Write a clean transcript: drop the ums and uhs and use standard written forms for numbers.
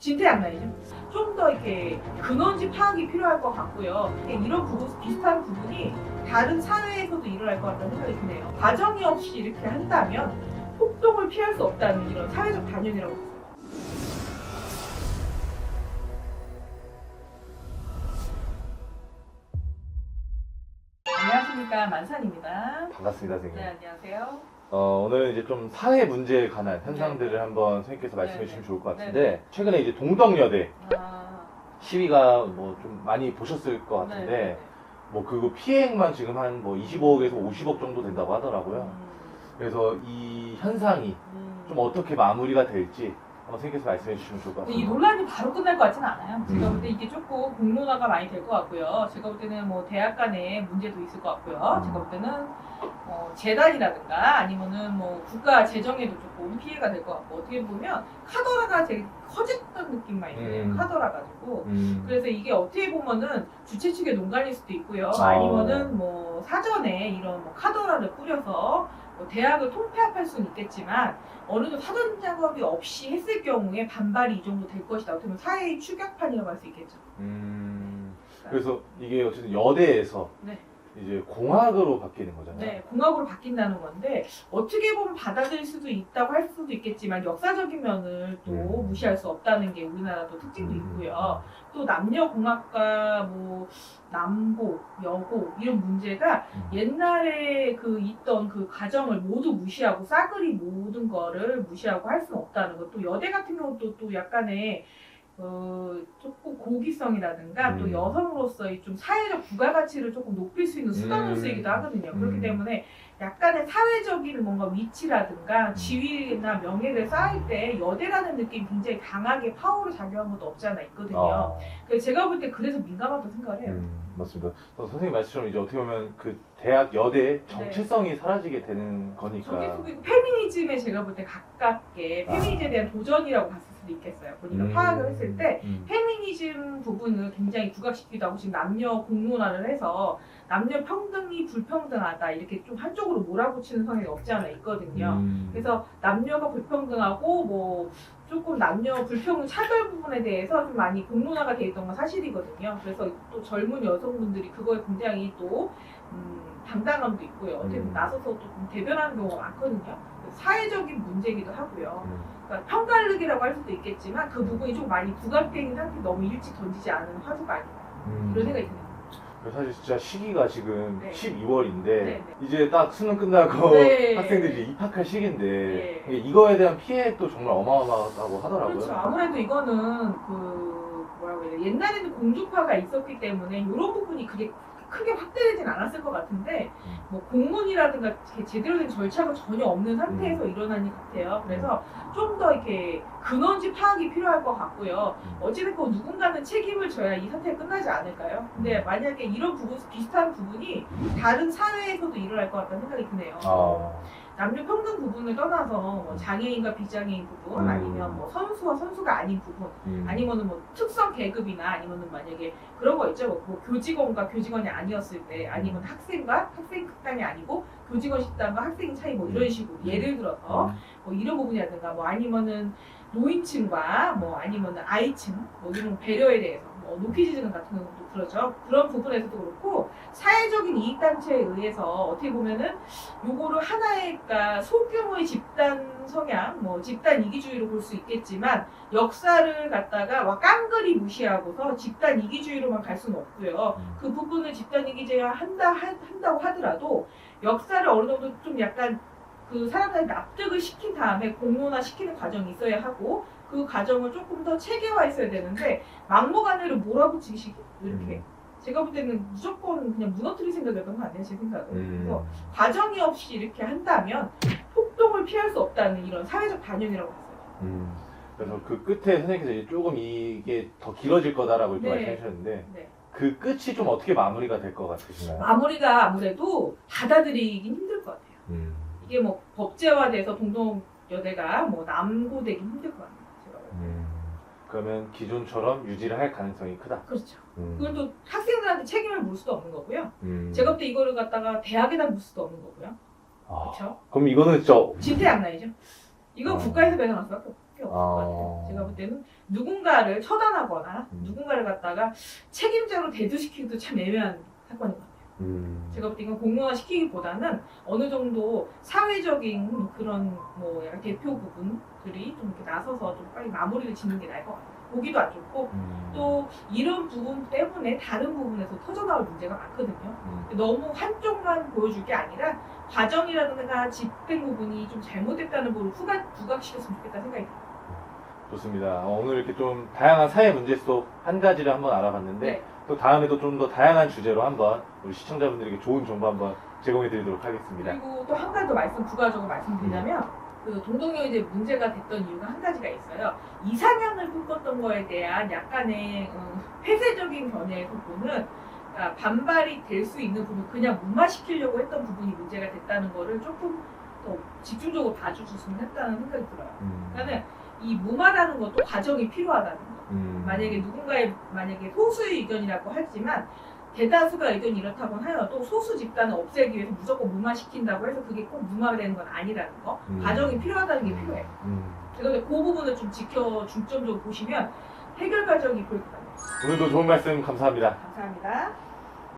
진퇴양난이죠. 좀 더 이렇게 근원지 파악이 필요할 것 같고요. 이런 부분, 비슷한 부분이 다른 사회에서도 일어날 것 같다는 생각이 드네요. 과정이 없이 이렇게 한다면 폭동을 피할 수 없다는 이런 사회적 단연이라고 봤어요. 안녕하십니까, 만산입니다. 반갑습니다, 선생님. 네, 안녕하세요. 오늘은 이제 좀 사회 문제에 관한 현상들을 한번 선생님께서 말씀해 주시면 좋을 것 같은데, 최근에 이제 동덕여대 시위가 뭐 좀 많이 보셨을 것 같은데, 뭐 그 피해액만 지금 한 뭐 25억에서 50억 정도 된다고 하더라고요. 그래서 이 현상이 좀 어떻게 마무리가 될지 한번 선생님께서 말씀해 주시면 좋을 것 이 같습니다. 논란이 바로 끝날 것 같지는 않아요. 제가 볼 때 이게 조금 공론화가 많이 될 것 같고요. 제가 볼 때는 뭐 대학 간에 문제도 있을 것 같고요. 제가 볼 때는 재단이라든가 아니면은 뭐 국가 재정에도 조금 피해가 될 것 같고, 어떻게 보면 카더라가 제일 커졌던 느낌만 있어요. 카더라 가지고. 그래서 이게 어떻게 보면은 주최 측의 농간일 수도 있고요. 아니면은 뭐 사전에 이런 뭐 카더라를 뿌려서 뭐 대학을 통폐합할 수는 있겠지만, 어느 정도 사전 작업이 없이 했을 경우에 반발이 이 정도 될 것이다. 어떻게 보면 사회의 추격판이라고 할 수 있겠죠. 그래서 이게 어쨌든 여대에서 네. 이제 공학으로 바뀌는 거잖아요. 네, 공학으로 바뀐다는 건데, 어떻게 보면 받아들일 수도 있다고 할 수도 있겠지만 역사적인 면을 또 무시할 수 없다는 게 우리나라도 특징도 있고요. 또 남녀 공학과 뭐 남고, 여고 이런 문제가 옛날에 그 있던 그 과정을 모두 무시하고 싸그리 모든 거를 무시하고 할 수는 없다는 것. 또 여대 같은 경우도 또 약간의 조금 고기성이라든가 또 여성으로서의 좀 사회적 부가가치를 조금 높일 수 있는 수단으로 쓰이기도 하거든요. 그렇기 때문에 약간의 사회적인 뭔가 위치라든가 지위나 명예를 쌓을 때 여대라는 느낌이 굉장히 강하게 파워로 작용한 것도 없지 않아 있거든요. 그래서 제가 볼 때 그래서 민감하다고 생각을 해요. 맞습니다. 선생님 말씀처럼 이제 어떻게 보면 그 대학 여대의 정체성이 사라지게 되는 거니까. 페미니즘에 제가 볼 때 가깝게 페미니즘에 대한 도전이라고 봤을 수도 있겠어요. 본인가 파악을 했을 때 페미니즘 부분을 굉장히 부각시키기도 하고, 지금 남녀 공론화를 해서 남녀 평등이 불평등하다 이렇게 좀 한쪽으로 몰아붙이는 성향이 없지 않아 있거든요. 그래서 남녀가 불평등하고 뭐 조금 남녀 불평등 차별 부분에 대해서 좀 많이 공론화가 돼 있던 건 사실이거든요. 그래서 또 젊은 여성분들이 그거에 굉장히 또 당당함도 있고요. 어떻게 보면 나서서 또 대변하는 경우가 많거든요. 사회적인 문제이기도 하고요. 그러니까 편가르기라고 할 수도 있겠지만 그 부분이 좀 많이 부각되어 있는 상태, 너무 일찍 던지지 않은 화두가 아닌가 이런 생각이 듭니다. 사실 진짜 시기가 지금 네. 12월인데 이제 딱 수능 끝나고 학생들이 이제 입학할 시기인데 이거에 대한 피해도 정말 어마어마하다고 하더라고요. 그렇죠. 아무래도 이거는 그 뭐라고 해야 돼, 옛날에는 공주파가 있었기 때문에 이런 부분이 그게 크게 확대되진 않았을 것 같은데, 뭐 공문이라든가 제대로 된 절차가 전혀 없는 상태에서 일어나는 것 같아요. 그래서 좀 더 이렇게 근원지 파악이 필요할 것 같고요. 어찌됐건 누군가는 책임을 져야 이 사태가 끝나지 않을까요? 근데 만약에 이런 부분, 비슷한 부분이 다른 사회에서도 일어날 것 같다는 생각이 드네요. 남녀 평등 부분을 떠나서 뭐 장애인과 비장애인 부분, 아니면 뭐 선수와 선수가 아닌 부분, 아니면은 뭐 특성 계급이나 아니면은 만약에 그런 거 있죠. 뭐 교직원과 교직원이 아니었을 때, 아니면 학생과 학생 식당이 아니고 교직원 식당과 학생 차이, 뭐 이런 식으로 예를 들어서 뭐 이런 부분이라든가, 뭐 아니면은 노인층과 뭐 아니면은 아이층 뭐 이런 배려에 대해서 뭐 노키즈등 같은 것도 그렇죠. 그런 부분에서도 그렇고, 사회적인 이익단체에 의해서 어떻게 보면은 요거를 하나의 그러니까 소규모의 집단 성향, 뭐 집단 이기주의로 볼 수 있겠지만, 역사를 갖다가 깡그리 무시하고서 집단 이기주의로만 갈 수는 없고요. 그 부분을 집단 이기주의화 한다고 하더라도 역사를 어느 정도 좀 약간 그 사람들이 납득을 시킨 다음에 공론화 시키는 과정이 있어야 하고, 그 과정을 조금 더 체계화했어야 되는데 막무가내로 몰아붙이기 이렇게 제가 볼 때는 무조건 그냥 무너뜨릴 생각이었던 거 아니에요, 제 생각은. 그래서 과정이 없이 이렇게 한다면 폭동을 피할 수 없다는 이런 사회적 단연이라고 봤어요. 그래서 그 끝에 선생님께서 이제 조금 이게 더 길어질 거다라고 이렇게 말씀해 주셨는데, 그 끝이 좀 어떻게 마무리가 될 것 같으신가요? 마무리가 아무래도 받아들이긴 힘들 것 같아요. 이게 뭐 법제화돼서 동덕여대가 뭐 남고되긴 힘들 것 같아요. 그러면 기존처럼 유지를 할 가능성이 크다. 그렇죠. 그건 또 학생들한테 책임을 물 수도 없는 거고요. 제가 볼 때 이거를 갖다가 대학에다 물 수도 없는 거고요. 그렇죠? 그럼 이거는 진짜 진퇴양난이죠. 이건 국가에서 배상할 수밖에 수밖에 없을 것 같아요. 어. 제가 볼 때는 누군가를 처단하거나 음. 누군가를 갖다가 책임자로 대두시키기도 참 애매한 사건인 것 같아요. 제가 볼 때 이건 공론화시키기보다는 어느 정도 사회적인 그런 뭐 약간 대표 부분들이 좀 이렇게 나서서 좀 빨리 마무리를 짓는 게 나을 것 같아요. 보기도 안 좋고 또 이런 부분 때문에 다른 부분에서 터져나올 문제가 많거든요. 너무 한쪽만 보여줄 게 아니라 과정이라든가 집행 부분이 좀 잘못됐다는 걸 부각시켰으면 좋겠다는 생각이 들어요. 좋습니다. 오늘 이렇게 좀 다양한 사회 문제 속 한 가지를 한번 알아봤는데 네. 또 다음에도 좀 더 다양한 주제로 한번 우리 시청자분들에게 좋은 정보 한번 제공해 드리도록 하겠습니다. 그리고 또 한 가지 더 부가적으로 말씀드리자면 그 동덕역 이제 문제가 됐던 이유가 한 가지가 있어요. 이상향을 꿈꿨던 거에 대한 약간의 폐쇄적인 견해에서 보는 그러니까 반발이 될 수 있는 부분, 그냥 무마시키려고 했던 부분이 문제가 됐다는 거를 조금 더 집중적으로 봐주셨으면 했다는 생각이 들어요. 그러니까 이 무마라는 것도 과정이 필요하다는 거. 만약에 만약에 소수의 의견이라고 하지만 대다수가 의견이 이렇다고 하여도 소수 집단을 없애기 위해서 무조건 무마시킨다고 해서 그게 꼭 무마가 되는 건 아니라는 거. 과정이 필요하다는 게 필요해요. 그래서 그 부분을 좀 중점적으로 보시면 해결 과정이 보일 것 같아요. 오늘도 좋은 말씀 감사합니다. 감사합니다.